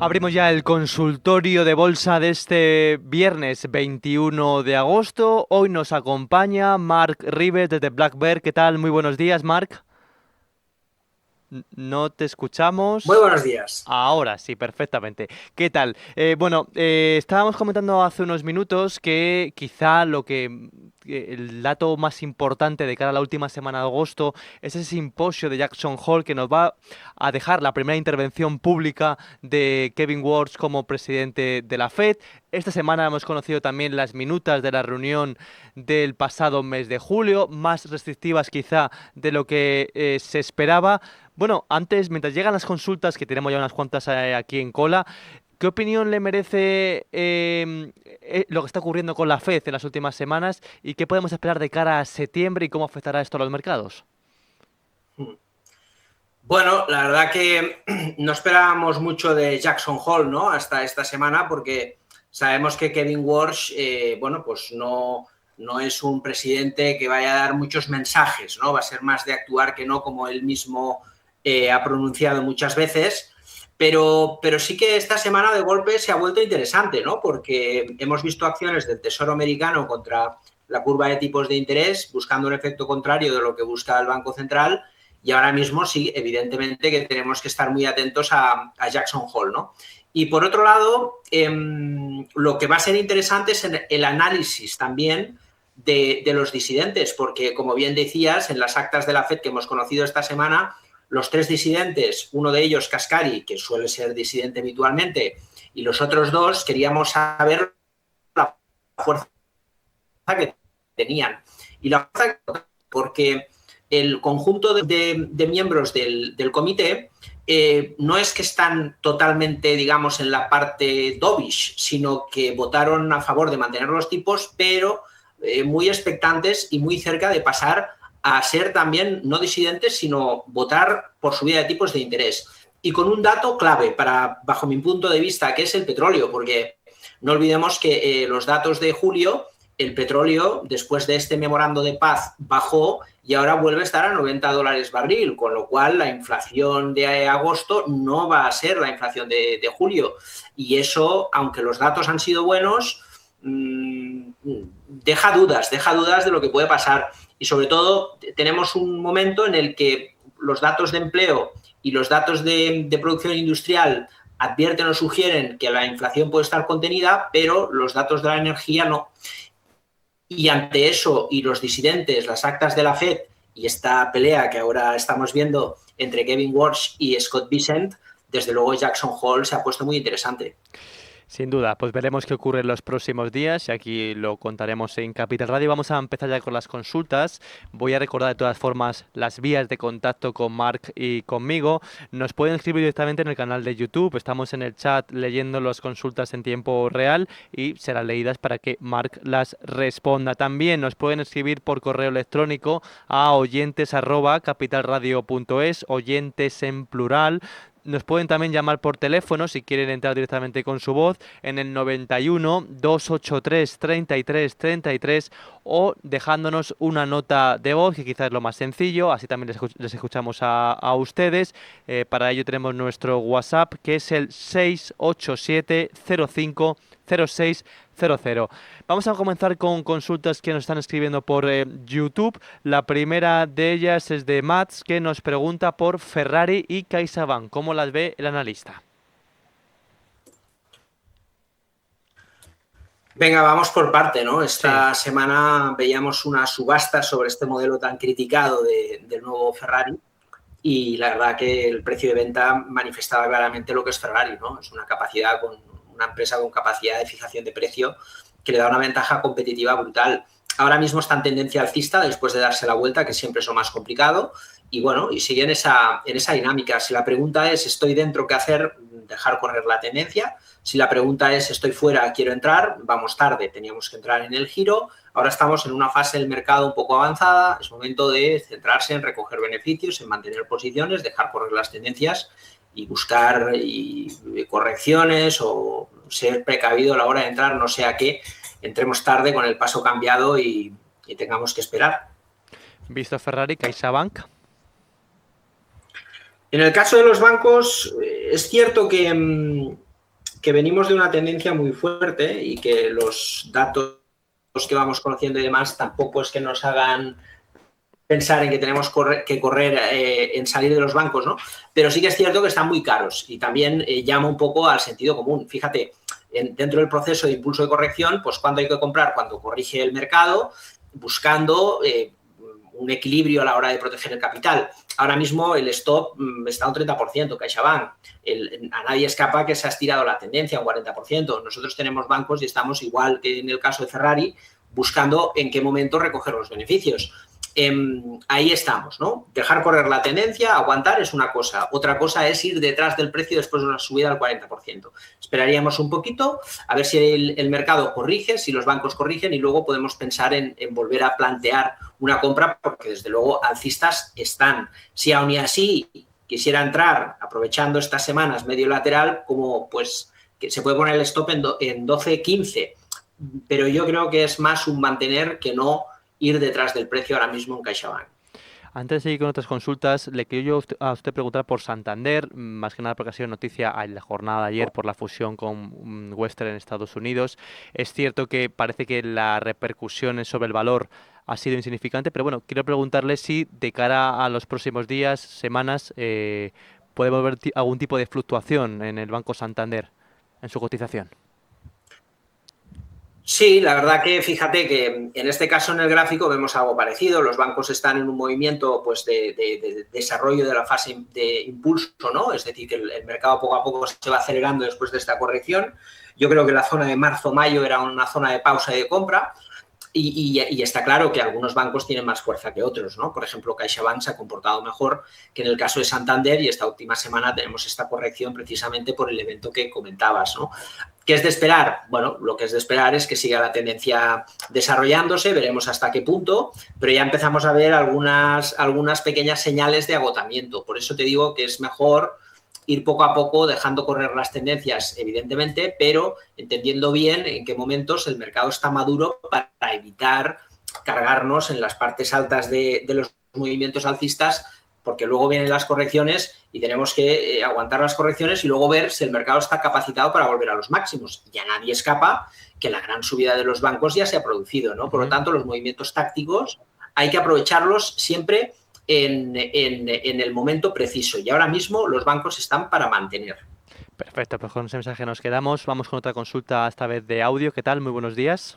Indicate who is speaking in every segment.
Speaker 1: Abrimos ya el consultorio de bolsa de este viernes 21 de agosto. Hoy nos acompaña Mark Rives desde Black Bear. ¿Qué tal? Muy buenos días, Mark. No te
Speaker 2: Muy
Speaker 1: escuchamos.
Speaker 2: buenos días.
Speaker 1: Ahora sí, perfectamente. ¿Qué tal? Estábamos comentando hace unos minutos que quizá el dato más importante de cara a la última semana de agosto es ese simposio de Jackson Hole que nos va a dejar la primera intervención pública de Kevin Warsh como presidente de la Fed. Esta semana hemos conocido también las minutas de la reunión del pasado mes de julio, más restrictivas quizá de lo que se esperaba. Bueno, antes, mientras llegan las consultas, que tenemos ya unas cuantas aquí en cola, ¿qué opinión le merece lo que está ocurriendo con la Fed en las últimas semanas y qué podemos esperar de cara a septiembre y cómo afectará esto a los mercados?
Speaker 2: Bueno, la verdad que no esperábamos mucho de Jackson Hole, ¿no? Hasta esta semana, porque sabemos que Kevin Warsh, bueno, pues no es un presidente que vaya a dar muchos mensajes, ¿no? Va a ser más de actuar que no, como él mismo ha pronunciado muchas veces. Pero sí que esta semana de golpe se ha vuelto interesante, ¿no? Porque hemos visto acciones del Tesoro americano contra la curva de tipos de interés, buscando un efecto contrario de lo que busca el Banco Central. Y ahora mismo sí, evidentemente que tenemos que estar muy atentos a Jackson Hole, ¿no? Y por otro lado, lo que va a ser interesante es el análisis también de los disidentes, porque como bien decías, en las actas de la FED que hemos conocido esta semana, los tres disidentes, uno de ellos Kaspari, que suele ser disidente habitualmente, y los otros dos queríamos saber la fuerza que tenían. Y la fuerza porque el conjunto de miembros del comité no es que están totalmente, digamos, en la parte dovish, sino que votaron a favor de mantener los tipos, pero muy expectantes y muy cerca de pasar a ser también no disidentes, sino votar por subida de tipos de interés. Y con un dato clave, bajo mi punto de vista, que es el petróleo, porque no olvidemos que los datos de julio, el petróleo, después de este memorando de paz, bajó y ahora vuelve a estar a $90 barril, con lo cual la inflación de agosto no va a ser la inflación de julio. Y eso, aunque los datos han sido buenos, deja dudas de lo que puede pasar. Y sobre todo tenemos un momento en el que los datos de empleo y los datos de producción industrial advierten o sugieren que la inflación puede estar contenida, pero los datos de la energía no. Y ante eso y los disidentes, las actas de la FED y esta pelea que ahora estamos viendo entre Kevin Warsh y Scott Bessent, desde luego Jackson Hole se ha puesto muy interesante.
Speaker 1: Sin duda, pues veremos qué ocurre en los próximos días y aquí lo contaremos en Capital Radio. Vamos a empezar ya con las consultas. Voy a recordar de todas formas las vías de contacto con Mark y conmigo. Nos pueden escribir directamente en el canal de YouTube. Estamos en el chat leyendo las consultas en tiempo real y serán leídas para que Mark las responda. También nos pueden escribir por correo electrónico a oyentes@capitalradio.es, oyentes en plural. Nos pueden también llamar por teléfono si quieren entrar directamente con su voz en el 91 283 33 33 o dejándonos una nota de voz, que quizás es lo más sencillo, así también les escuchamos a ustedes. Para ello tenemos nuestro WhatsApp, que es el 687 05 0600. Vamos a comenzar con consultas que nos están escribiendo por YouTube. La primera de ellas es de Mats, que nos pregunta por Ferrari y CaixaBank. ¿Cómo las ve el analista?
Speaker 2: Venga, vamos por parte, ¿no?
Speaker 1: Sí,
Speaker 2: Esta semana veíamos una subasta sobre este modelo tan criticado del nuevo Ferrari y la verdad que el precio de venta manifestaba claramente lo que es Ferrari, ¿no? Es una empresa con capacidad de fijación de precio que le da una ventaja competitiva brutal. Ahora mismo está en tendencia alcista después de darse la vuelta, que siempre es lo más complicado, y bueno, y sigue en esa dinámica. Si la pregunta es ¿estoy dentro? ¿Qué hacer? Dejar correr la tendencia. Si la pregunta es ¿estoy fuera? ¿Quiero entrar? Vamos tarde, teníamos que entrar en el giro. Ahora estamos en una fase del mercado un poco avanzada, es momento de centrarse en recoger beneficios, en mantener posiciones, dejar correr las tendencias y buscar correcciones o ser precavido a la hora de entrar, no sea que entremos tarde con el paso cambiado y tengamos que esperar.
Speaker 1: visto Ferrari, CaixaBank.
Speaker 2: En el caso de los bancos, es cierto que que venimos de una tendencia muy fuerte y que los datos que vamos conociendo y demás tampoco es que nos hagan pensar en que tenemos que correr en salir de los bancos, ¿no? Pero sí que es cierto que están muy caros y también llama un poco al sentido común. Fíjate, dentro del proceso de impulso de corrección, pues cuando hay que comprar, cuando corrige el mercado, buscando un equilibrio a la hora de proteger el capital. Ahora mismo el stop está a un 30%, CaixaBank. A nadie escapa que se ha estirado la tendencia a un 40%. Nosotros tenemos bancos y estamos, igual que en el caso de Ferrari, buscando en qué momento recoger los beneficios. Ahí estamos, ¿no? Dejar correr la tendencia, aguantar es una cosa. Otra cosa es ir detrás del precio después de una subida al 40%. Esperaríamos un poquito a ver si el mercado corrige, si los bancos corrigen y luego podemos pensar en volver a plantear una compra porque desde luego alcistas están. Si aún y así quisiera entrar aprovechando estas semanas medio lateral, como pues que se puede poner el stop en 12.15, pero yo creo que es más un mantener que no ir detrás del precio ahora mismo en CaixaBank.
Speaker 1: Antes de seguir con otras consultas, le quiero yo a usted preguntar por Santander, más que nada porque ha sido noticia en la jornada de ayer por la fusión con Western en Estados Unidos. Es cierto que parece que la repercusión sobre el valor ha sido insignificante, pero bueno, quiero preguntarle si de cara a los próximos días, semanas, podemos ver algún tipo de fluctuación en el Banco Santander, en su cotización.
Speaker 2: Sí, la verdad que fíjate que en este caso en el gráfico vemos algo parecido. Los bancos están en un movimiento pues, de desarrollo de la fase de impulso, ¿no? Es decir, que el mercado poco a poco se va acelerando después de esta corrección. Yo creo que la zona de marzo-mayo era una zona de pausa y de compra. Y está claro que algunos bancos tienen más fuerza que otros, ¿no? Por ejemplo, CaixaBank se ha comportado mejor que en el caso de Santander y esta última semana tenemos esta corrección precisamente por el evento que comentabas, ¿no? ¿Qué es de esperar? Bueno, lo que es de esperar es que siga la tendencia desarrollándose, veremos hasta qué punto, pero ya empezamos a ver algunas pequeñas señales de agotamiento. Por eso te digo que es mejor ir poco a poco dejando correr las tendencias, evidentemente, pero entendiendo bien en qué momentos el mercado está maduro para evitar cargarnos en las partes altas de los movimientos alcistas, porque luego vienen las correcciones y tenemos que aguantar las correcciones y luego ver si el mercado está capacitado para volver a los máximos. Ya nadie escapa que la gran subida de los bancos ya se ha producido, ¿no? Por lo tanto, los movimientos tácticos hay que aprovecharlos siempre en el momento preciso. Y ahora mismo los bancos están para mantener.
Speaker 1: Perfecto, pues con ese mensaje nos quedamos. Vamos con otra consulta, esta vez de audio. ¿Qué tal? Muy buenos días.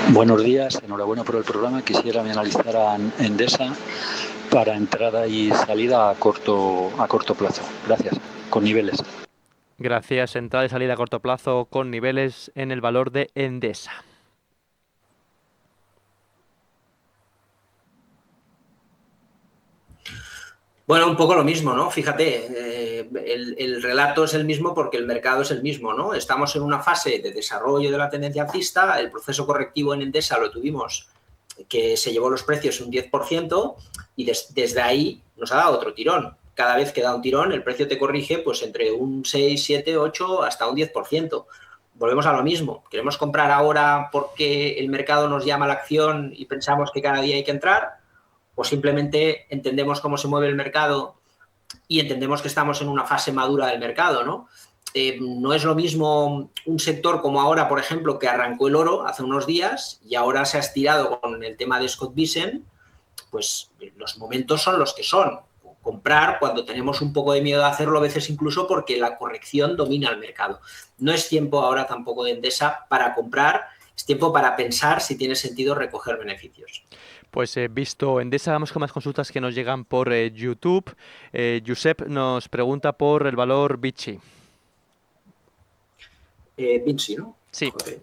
Speaker 3: Buenos días, enhorabuena por el programa. Quisiera me analizaran Endesa para entrada y salida a corto plazo. Gracias. Con niveles.
Speaker 1: Gracias. Entrada y salida a corto plazo con niveles en el valor de Endesa.
Speaker 2: Bueno, un poco lo mismo, ¿no? Fíjate, el relato es el mismo porque el mercado es el mismo, ¿no? Estamos en una fase de desarrollo de la tendencia alcista, el proceso correctivo en Endesa lo tuvimos que se llevó los precios un 10% y desde ahí nos ha dado otro tirón. Cada vez que da un tirón, el precio te corrige pues entre un 6, 7, 8 hasta un 10%. Volvemos a lo mismo. ¿Queremos comprar ahora porque el mercado nos llama a la acción y pensamos que cada día hay que entrar? ¿O simplemente entendemos cómo se mueve el mercado y entendemos que estamos en una fase madura del mercado, ¿no? No es lo mismo un sector como ahora, por ejemplo, que arrancó el oro hace unos días y ahora se ha estirado con el tema de Scott Bessent, pues los momentos son los que son. Comprar cuando tenemos un poco de miedo de hacerlo, a veces incluso porque la corrección domina el mercado. No es tiempo ahora tampoco de Endesa para comprar, es tiempo para pensar si tiene sentido recoger beneficios.
Speaker 1: Pues visto Endesa, vamos con más consultas que nos llegan por YouTube. Josep nos pregunta por el valor Vinci.
Speaker 2: Vinci, ¿no?
Speaker 1: Sí.
Speaker 2: Okay.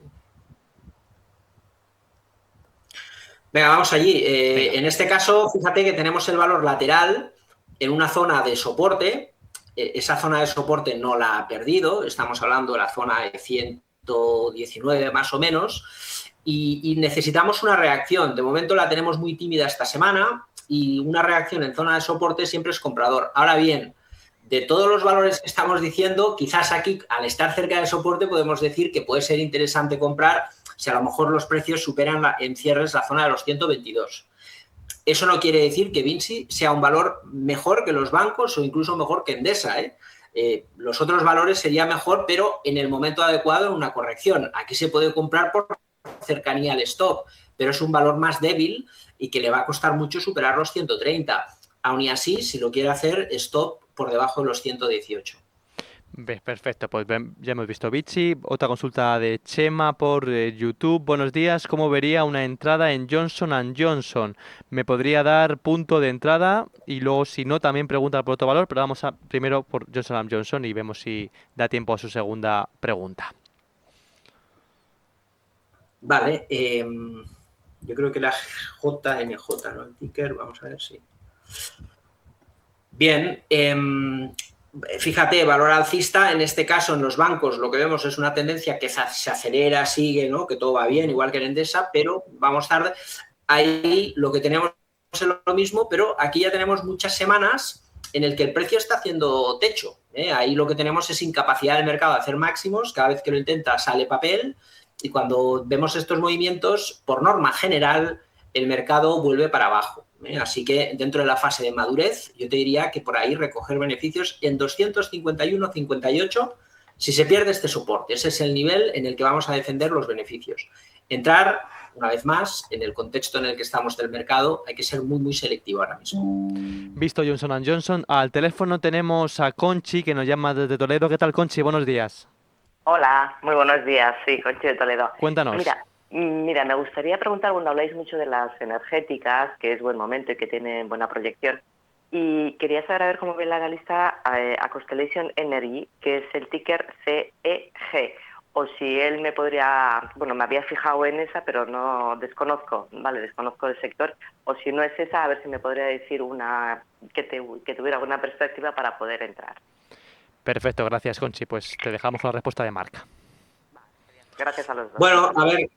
Speaker 2: Venga, vamos allí. En este caso, fíjate que tenemos el valor lateral en una zona de soporte. Esa zona de soporte no la ha perdido. Estamos hablando de la zona de 119 más o menos. Y necesitamos una reacción. De momento la tenemos muy tímida esta semana y una reacción en zona de soporte siempre es comprador. Ahora bien, de todos los valores que estamos diciendo, quizás aquí, al estar cerca del soporte, podemos decir que puede ser interesante comprar si a lo mejor los precios superan en cierres la zona de los 122. Eso no quiere decir que Vinci sea un valor mejor que los bancos o incluso mejor que Endesa, ¿eh? Los otros valores sería mejor, pero en el momento adecuado en una corrección. Aquí se puede comprar por cercanía al stop, pero es un valor más débil y que le va a costar mucho superar los 130. Aún y así, si lo quiere hacer, stop por debajo de los 118.
Speaker 1: Perfecto, pues ya hemos visto Vichy. Otra consulta de Chema por YouTube. Buenos días, ¿cómo vería una entrada en Johnson & Johnson? ¿Me podría dar punto de entrada? Y luego, si no, también pregunta por otro valor, pero vamos a primero por Johnson & Johnson y vemos si da tiempo a su segunda pregunta.
Speaker 2: Vale, yo creo que la JNJ, ¿no? El ticker, vamos a ver si... Bien, fíjate, valor alcista, en este caso en los bancos lo que vemos es una tendencia que se acelera, sigue, ¿no? Que todo va bien, igual que en Endesa, pero vamos tarde. Ahí lo que tenemos es lo mismo, pero aquí ya tenemos muchas semanas en el que el precio está haciendo techo. Ahí lo que tenemos es incapacidad del mercado de hacer máximos, cada vez que lo intenta sale papel y cuando vemos estos movimientos, por norma general, el mercado vuelve para abajo. Así que dentro de la fase de madurez, yo te diría que por ahí recoger beneficios en 251,58 si se pierde este soporte. Ese es el nivel en el que vamos a defender los beneficios. Entrar, una vez más, en el contexto en el que estamos del mercado, hay que ser muy, muy selectivo ahora mismo.
Speaker 1: Visto Johnson & Johnson, al teléfono tenemos a Conchi, que nos llama desde Toledo. ¿Qué tal, Conchi? Buenos días.
Speaker 4: Hola, muy buenos días. Sí, Conchi de Toledo.
Speaker 1: Cuéntanos.
Speaker 4: Mira, me gustaría preguntar, cuando habláis mucho de las energéticas, que es buen momento y que tienen buena proyección, y quería saber a ver cómo ve el analista a Constellation Energy, que es el ticker CEG, o si él me podría, bueno, me había fijado en esa, pero no desconozco, vale, desconozco el sector, o si no es esa, a ver si me podría decir una que tuviera alguna perspectiva para poder entrar.
Speaker 2: Perfecto, gracias, Conchi. Pues te dejamos con la respuesta de Marc.
Speaker 4: Gracias a los dos.
Speaker 2: Bueno, a ver,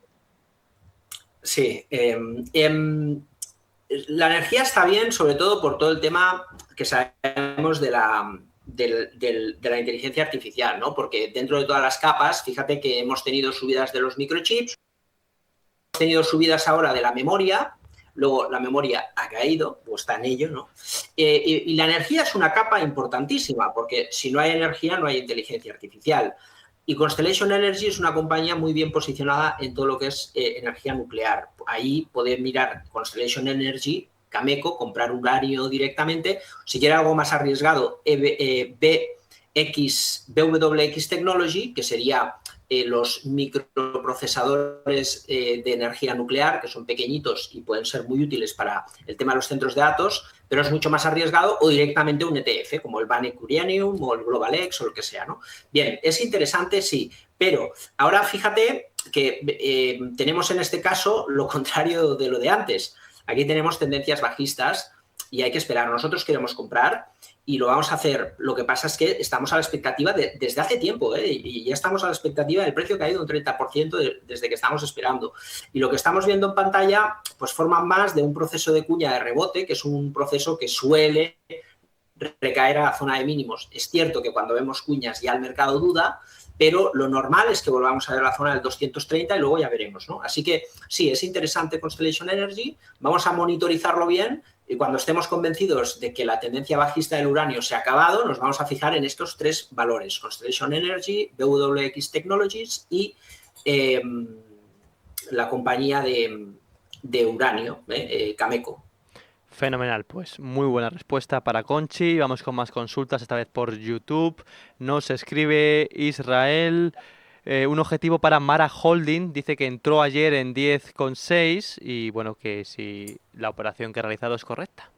Speaker 2: sí, la energía está bien, sobre todo por todo el tema que sabemos de la inteligencia artificial, ¿no? Porque dentro de todas las capas, fíjate que hemos tenido subidas de los microchips, hemos tenido subidas ahora de la memoria, luego la memoria ha caído, o está en ello, ¿no? Y la energía es una capa importantísima, porque si no hay energía no hay inteligencia artificial. Y Constellation Energy es una compañía muy bien posicionada en todo lo que es energía nuclear. Ahí pueden mirar Constellation Energy, Cameco, comprar uranio directamente. Si quiere algo más arriesgado, BWX Technology, que sería los microprocesadores de energía nuclear, que son pequeñitos y pueden ser muy útiles para el tema de los centros de datos, pero es mucho más arriesgado, o directamente un ETF, como el Bank Uranium o el GlobalX o lo que sea, ¿no? Bien, es interesante, sí, pero ahora fíjate que tenemos en este caso lo contrario de lo de antes. Aquí tenemos tendencias bajistas y hay que esperar. Nosotros queremos comprar y lo vamos a hacer. Lo que pasa es que estamos a la expectativa desde hace tiempo, y ya estamos a la expectativa del precio que ha ido un 30% desde que estamos esperando. Y lo que estamos viendo en pantalla, pues forma más de un proceso de cuña de rebote, que es un proceso que suele recaer a la zona de mínimos. Es cierto que cuando vemos cuñas ya el mercado duda, pero lo normal es que volvamos a ver la zona del 230 y luego ya veremos, ¿no? Así que sí, es interesante Constellation Energy, vamos a monitorizarlo bien y cuando estemos convencidos de que la tendencia bajista del uranio se ha acabado, nos vamos a fijar en estos tres valores, Constellation Energy, BWX Technologies y la compañía de uranio, Cameco.
Speaker 1: Fenomenal, pues muy buena respuesta para Conchi. Vamos con más consultas, esta vez por YouTube. Nos escribe Israel, un objetivo para Mara Holding. Dice que entró ayer en 10,6 y bueno, que si la operación que ha realizado es correcta.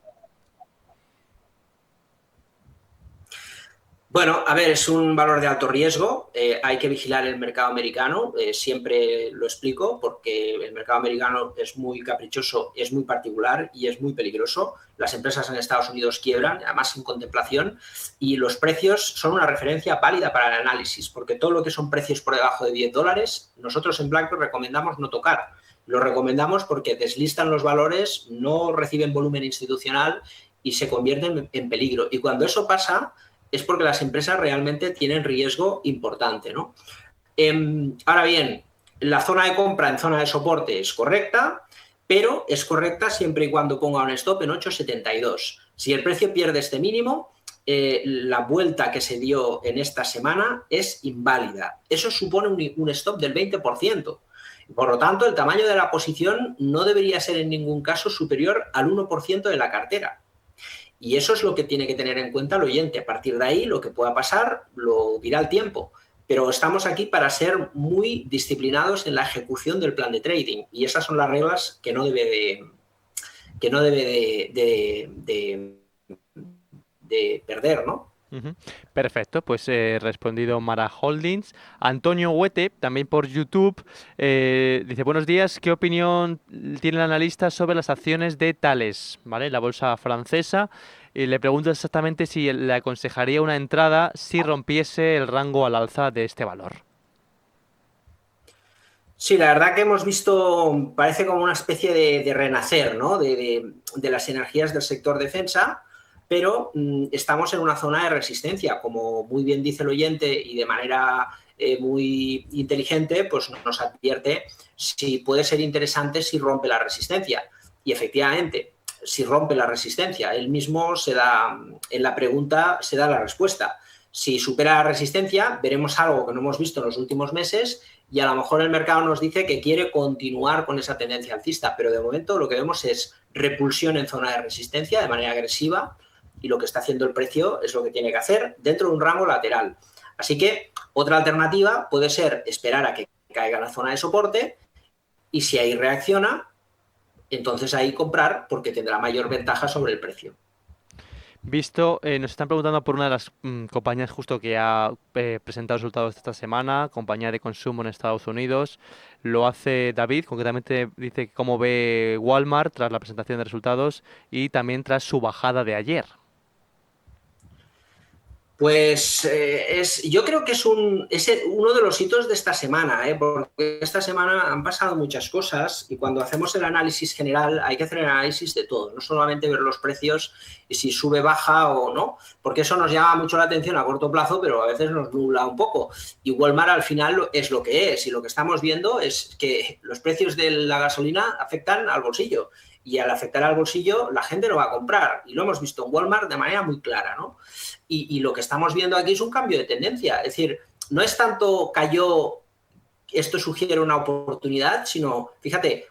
Speaker 2: Bueno, a ver, es un valor de alto riesgo, hay que vigilar el mercado americano, siempre lo explico porque el mercado americano es muy caprichoso, es muy particular y es muy peligroso. Las empresas en Estados Unidos quiebran, además sin contemplación, y los precios son una referencia válida para el análisis, porque todo lo que son precios por debajo de $10, nosotros en BlackRock recomendamos no tocar. Lo recomendamos porque deslistan los valores, no reciben volumen institucional y se convierten en peligro. Y cuando eso pasa, es porque las empresas realmente tienen riesgo importante, ¿no? Ahora bien, la zona de compra en zona de soporte es correcta, pero es correcta siempre y cuando ponga un stop en 8,72. Si el precio pierde este mínimo, la vuelta que se dio en esta semana es inválida. Eso supone un stop del 20%. Por lo tanto, el tamaño de la posición no debería ser en ningún caso superior al 1% de la cartera. Y eso es lo que tiene que tener en cuenta el oyente. A partir de ahí, lo que pueda pasar lo dirá el tiempo. Pero estamos aquí para ser muy disciplinados en la ejecución del plan de trading. Y esas son las reglas que no debe de perder, ¿no?
Speaker 1: Perfecto, pues respondido Mara Holdings. Antonio Huete, también por YouTube, dice: buenos días, ¿qué opinión tiene el analista sobre las acciones de Thales, ¿vale? La bolsa francesa. Y le pregunto exactamente si le aconsejaría una entrada si rompiese el rango al alza de este valor.
Speaker 2: Sí, la verdad que hemos visto, parece como una especie de renacer, ¿no? de las energías del sector defensa, pero estamos en una zona de resistencia, como muy bien dice el oyente y de manera muy inteligente, pues nos advierte si puede ser interesante si rompe la resistencia. Y efectivamente, si rompe la resistencia, él mismo se da, en la pregunta se da la respuesta. Si supera la resistencia, veremos algo que no hemos visto en los últimos meses y a lo mejor el mercado nos dice que quiere continuar con esa tendencia alcista, pero de momento lo que vemos es repulsión en zona de resistencia de manera agresiva y lo que está haciendo el precio es lo que tiene que hacer dentro de un rango lateral. Así que otra alternativa puede ser esperar a que caiga la zona de soporte y si ahí reacciona, entonces ahí comprar porque tendrá mayor ventaja sobre el precio.
Speaker 1: Visto, nos están preguntando por una de las compañías justo que ha presentado resultados esta semana, compañía de consumo en Estados Unidos. Lo hace David, concretamente dice cómo ve Walmart tras la presentación de resultados y también tras su bajada de ayer.
Speaker 2: Pues yo creo que es uno de los hitos de esta semana, porque esta semana han pasado muchas cosas y cuando hacemos el análisis general hay que hacer el análisis de todo, no solamente ver los precios y si sube, baja o no, porque eso nos llama mucho la atención a corto plazo, pero a veces nos nubla un poco. Y Walmart al final es lo que es y lo que estamos viendo es que los precios de la gasolina afectan al bolsillo. Y al afectar al bolsillo, la gente no va a comprar. Y lo hemos visto en Walmart de manera muy clara, ¿no? Y lo que estamos viendo aquí es un cambio de tendencia. Es decir, no es tanto cayó, esto sugiere una oportunidad, sino, fíjate,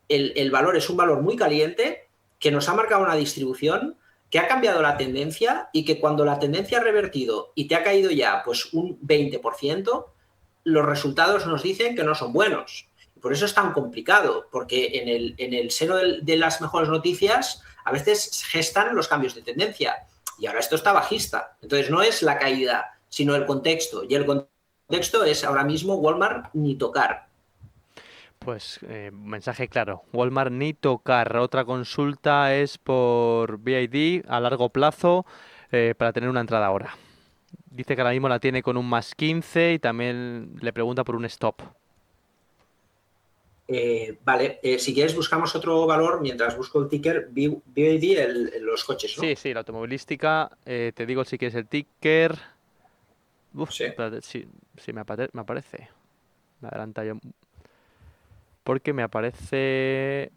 Speaker 2: el valor es un valor muy caliente que nos ha marcado una distribución, que ha cambiado la tendencia y que cuando la tendencia ha revertido y te ha caído ya pues un 20%, los resultados nos dicen que no son buenos. Por eso es tan complicado, porque en el seno de las mejores noticias a veces gestan los cambios de tendencia y ahora esto está bajista. Entonces no es la caída, sino el contexto. Y el contexto es ahora mismo Walmart ni tocar.
Speaker 1: Pues mensaje claro, Walmart ni tocar. Otra consulta es por BID a largo plazo para tener una entrada ahora. Dice que ahora mismo la tiene con un +15 y también le pregunta por un stop.
Speaker 2: Vale, si quieres buscamos otro valor mientras busco el ticker, BYD, los coches, ¿no?
Speaker 1: Sí, la automovilística, te digo si quieres el ticker. Uf,
Speaker 2: Sí.
Speaker 1: espérate, sí, me aparece. Me adelanta yo. Porque me aparece...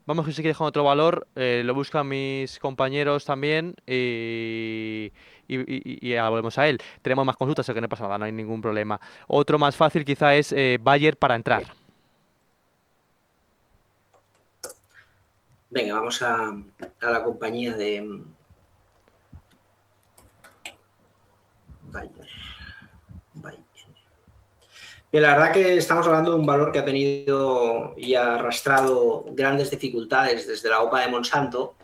Speaker 1: Vamos a seguir dejando otro valor, lo buscan mis compañeros también y ya volvemos a él. Tenemos más consultas, o que no pasa nada, no hay ningún problema. Otro más fácil quizá es Bayer para entrar.
Speaker 2: Venga, vamos a la compañía de Bayer. Bien, la verdad que estamos hablando de un valor que ha tenido y ha arrastrado grandes dificultades desde la OPA de Monsanto,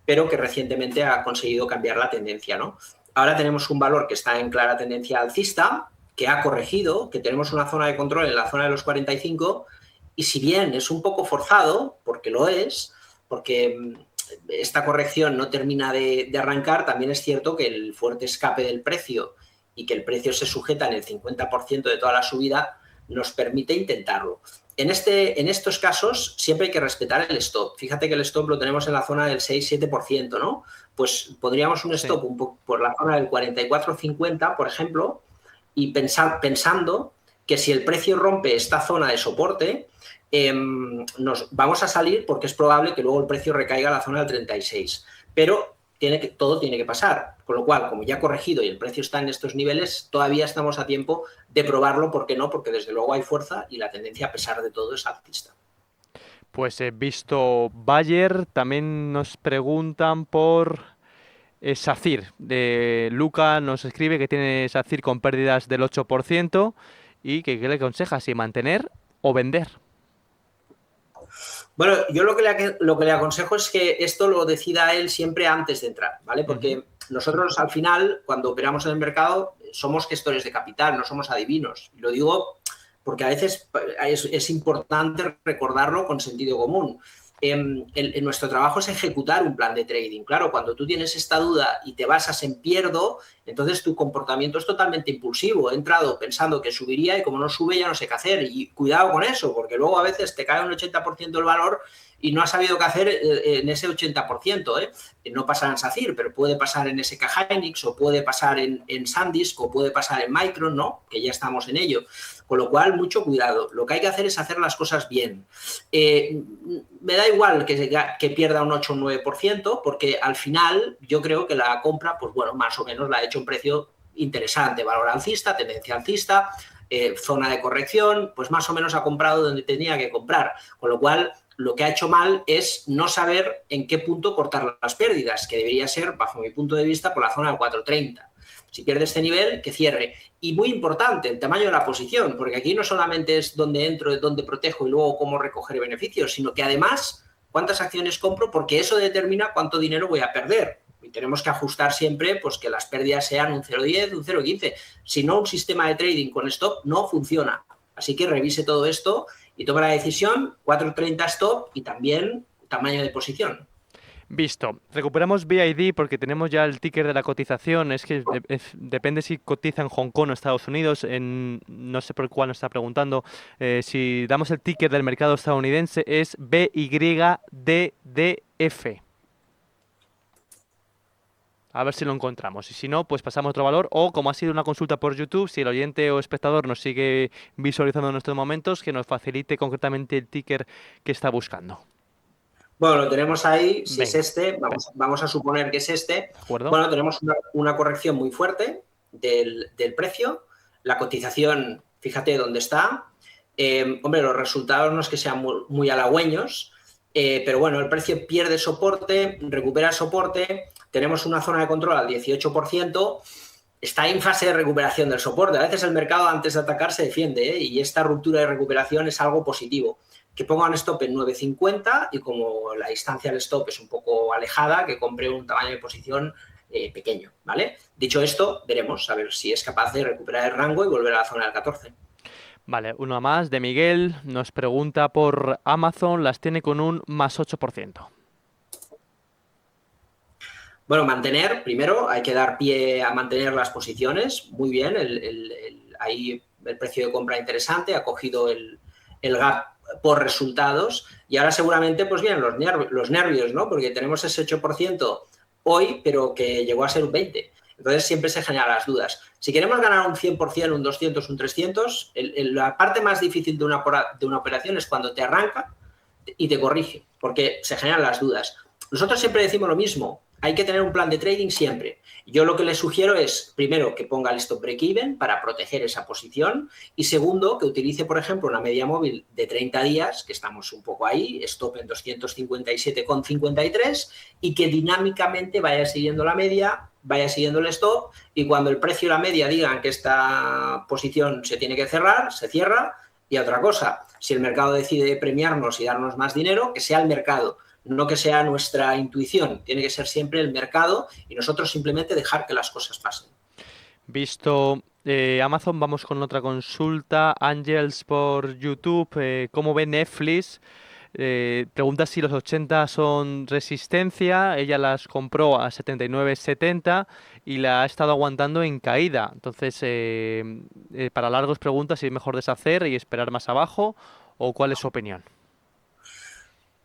Speaker 2: pero que recientemente ha conseguido cambiar la tendencia, ¿no? Ahora tenemos un valor que está en clara tendencia alcista, que ha corregido, que tenemos una zona de control en la zona de los 45, y si bien es un poco forzado, porque lo es, porque esta corrección no termina de arrancar, también es cierto que el fuerte escape del precio y que el precio se sujeta en el 50% de toda la subida nos permite intentarlo. En estos casos siempre hay que respetar el stop. Fíjate que el stop lo tenemos en la zona del 6-7%, ¿no? Pues pondríamos un stop un poco por la zona del 44-50, por ejemplo, y pensando que si el precio rompe esta zona de soporte, nos vamos a salir porque es probable que luego el precio recaiga a la zona del 36. Pero todo tiene que pasar. Con lo cual, como ya ha corregido y el precio está en estos niveles, todavía estamos a tiempo de probarlo. ¿Por qué no? Porque desde luego hay fuerza y la tendencia, a pesar de todo, es alcista.
Speaker 1: Pues he visto Bayer, también nos preguntan por SACIR. Luca nos escribe que tiene SACIR con pérdidas del 8% y que qué le aconseja, si mantener o vender.
Speaker 2: Bueno, yo lo que le aconsejo es que esto lo decida él siempre antes de entrar, ¿vale? Porque nosotros al final, cuando operamos en el mercado, somos gestores de capital, no somos adivinos. Y lo digo porque a veces es importante recordarlo con sentido común. Nuestro trabajo es ejecutar un plan de trading. Claro, cuando tú tienes esta duda y te basas en pierdo, entonces tu comportamiento es totalmente impulsivo. He entrado pensando que subiría y como no sube ya no sé qué hacer. Y cuidado con eso, porque luego a veces te cae un 80% el valor y no has sabido qué hacer en ese 80%. No pasa en SACIR, pero puede pasar en SK Hynix o puede pasar en SanDisk o puede pasar en Micron, ¿no? Que ya estamos en ello. Con lo cual, mucho cuidado. Lo que hay que hacer es hacer las cosas bien. Me da igual que pierda un 8 o un 9%, porque al final yo creo que la compra, pues bueno, más o menos la ha hecho un precio interesante, valor alcista, tendencia alcista, zona de corrección, pues más o menos ha comprado donde tenía que comprar. Con lo cual, lo que ha hecho mal es no saber en qué punto cortar las pérdidas, que debería ser, bajo mi punto de vista, por la zona del 4.30. Si pierde este nivel, que cierre. Y muy importante, el tamaño de la posición, porque aquí no solamente es dónde entro, dónde protejo y luego cómo recoger beneficios, sino que además cuántas acciones compro, porque eso determina cuánto dinero voy a perder. Y tenemos que ajustar siempre pues, que las pérdidas sean un 0,10, un 0,15. Si no, un sistema de trading con stop no funciona. Así que revise todo esto y tome la decisión, 4.30 stop y también tamaño de posición.
Speaker 1: Visto. Recuperamos BID porque tenemos ya el ticker de la cotización. Es que depende si cotiza en Hong Kong o Estados Unidos. No sé por cuál nos está preguntando. Si damos el ticker del mercado estadounidense es BYDDF. A ver si lo encontramos. Y si no, pues pasamos a otro valor. O, como ha sido una consulta por YouTube, si el oyente o espectador nos sigue visualizando en estos momentos, que nos facilite concretamente el ticker que está buscando.
Speaker 2: Bueno, lo tenemos ahí, si
Speaker 1: Venga.
Speaker 2: es este, vamos a suponer que es este.
Speaker 1: ¿De acuerdo?
Speaker 2: Bueno, tenemos una corrección muy fuerte del precio. La cotización, fíjate dónde está. Hombre, los resultados no es que sean muy halagüeños, pero bueno, el precio pierde soporte, recupera soporte. Tenemos una zona de control al 18%. Está en fase de recuperación del soporte. A veces el mercado antes de atacar se defiende, y esta ruptura de recuperación es algo positivo. Que pongan stop en 9.50 y como la distancia del stop es un poco alejada, que compre un tamaño de posición pequeño, ¿vale? Dicho esto, veremos a ver si es capaz de recuperar el rango y volver a la zona del 14.
Speaker 1: Vale, uno más de Miguel. Nos pregunta por Amazon. Las tiene con un más 8%.
Speaker 2: Bueno, primero hay que dar pie a mantener las posiciones. Muy bien, ahí el precio de compra interesante, ha cogido el gap por resultados y ahora seguramente pues vienen los nervios, ¿no? Porque tenemos ese 8% hoy, pero que llegó a ser un 20%. Entonces siempre se generan las dudas. Si queremos ganar un 100%, un 200, un 300, la parte más difícil de una operación es cuando te arranca y te corrige, porque se generan las dudas. Nosotros siempre decimos lo mismo, hay que tener un plan de trading siempre. Yo lo que les sugiero es, primero, que ponga el stop break-even para proteger esa posición y segundo, que utilice, por ejemplo, una media móvil de 30 días, que estamos un poco ahí, stop en 257,53 y que dinámicamente vaya siguiendo la media, vaya siguiendo el stop y cuando el precio y la media digan que esta posición se tiene que cerrar, se cierra. Y otra cosa, si el mercado decide premiarnos y darnos más dinero, que sea el mercado, no que sea nuestra intuición. Tiene que ser siempre el mercado y nosotros simplemente dejar que las cosas pasen.
Speaker 1: Visto Amazon, vamos con otra consulta. Ángels por YouTube. ¿Cómo ve Netflix? Pregunta si los 80 son resistencia. Ella las compró a 79,70 y la ha estado aguantando en caída. Entonces, para largos preguntas si es mejor deshacer y esperar más abajo o cuál es su opinión.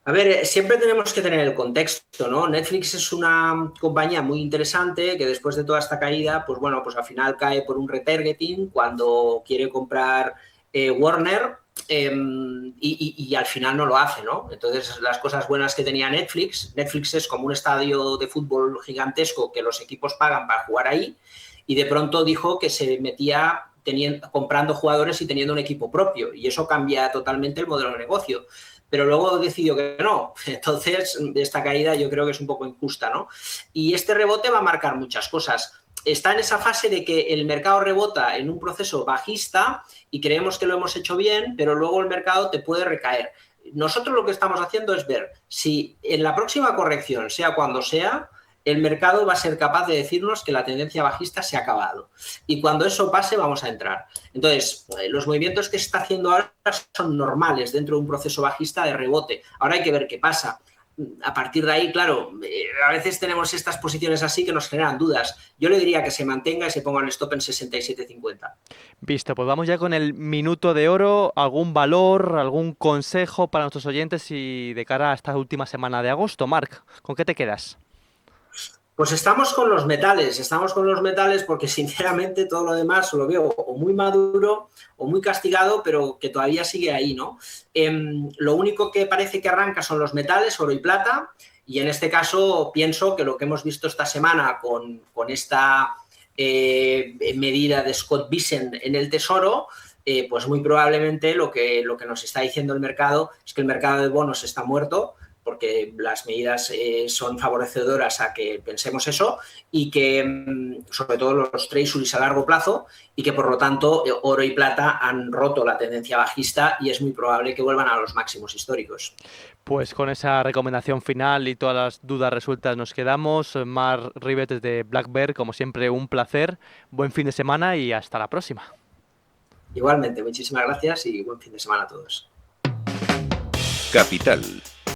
Speaker 2: A ver, siempre tenemos que tener el contexto, ¿no? Netflix es una compañía muy interesante que después de toda esta caída, pues bueno, pues al final cae por un retargeting cuando quiere comprar Warner y al final no lo hace, ¿no? Entonces, las cosas buenas que tenía Netflix es como un estadio de fútbol gigantesco que los equipos pagan para jugar ahí, y de pronto dijo que se metía comprando jugadores y teniendo un equipo propio, y eso cambia totalmente el modelo de negocio. Pero luego decidió que no. Entonces, esta caída yo creo que es un poco injusta, ¿no? Y este rebote va a marcar muchas cosas. Está en esa fase de que el mercado rebota en un proceso bajista y creemos que lo hemos hecho bien, pero luego el mercado te puede recaer. Nosotros lo que estamos haciendo es ver si en la próxima corrección, sea cuando sea, el mercado va a ser capaz de decirnos que la tendencia bajista se ha acabado. Y cuando eso pase, vamos a entrar. Entonces, los movimientos que se está haciendo ahora son normales dentro de un proceso bajista de rebote. Ahora hay que ver qué pasa. A partir de ahí, claro, a veces tenemos estas posiciones así que nos generan dudas. Yo le diría que se mantenga y se ponga el stop en 67,50.
Speaker 1: Visto, pues vamos ya con el minuto de oro. ¿Algún valor, algún consejo para nuestros oyentes y de cara a esta última semana de agosto? Marc, ¿con qué te quedas?
Speaker 2: Pues estamos con los metales porque sinceramente todo lo demás lo veo o muy maduro o muy castigado, pero que todavía sigue ahí, ¿no? Lo único que parece que arranca son los metales, oro y plata, y en este caso pienso que lo que hemos visto esta semana con esta medida de Scott Bessent en el Tesoro, pues muy probablemente lo que nos está diciendo el mercado es que el mercado de bonos está muerto, porque las medidas son favorecedoras a que pensemos eso, y que, sobre todo los treasuries a largo plazo, y que por lo tanto oro y plata han roto la tendencia bajista y es muy probable que vuelvan a los máximos históricos.
Speaker 1: Pues con esa recomendación final y todas las dudas resueltas nos quedamos. Marc Ribet desde Black Bear, como siempre, un placer. Buen fin de semana y hasta la próxima.
Speaker 2: Igualmente, muchísimas gracias y buen fin de semana a todos.
Speaker 5: Capital,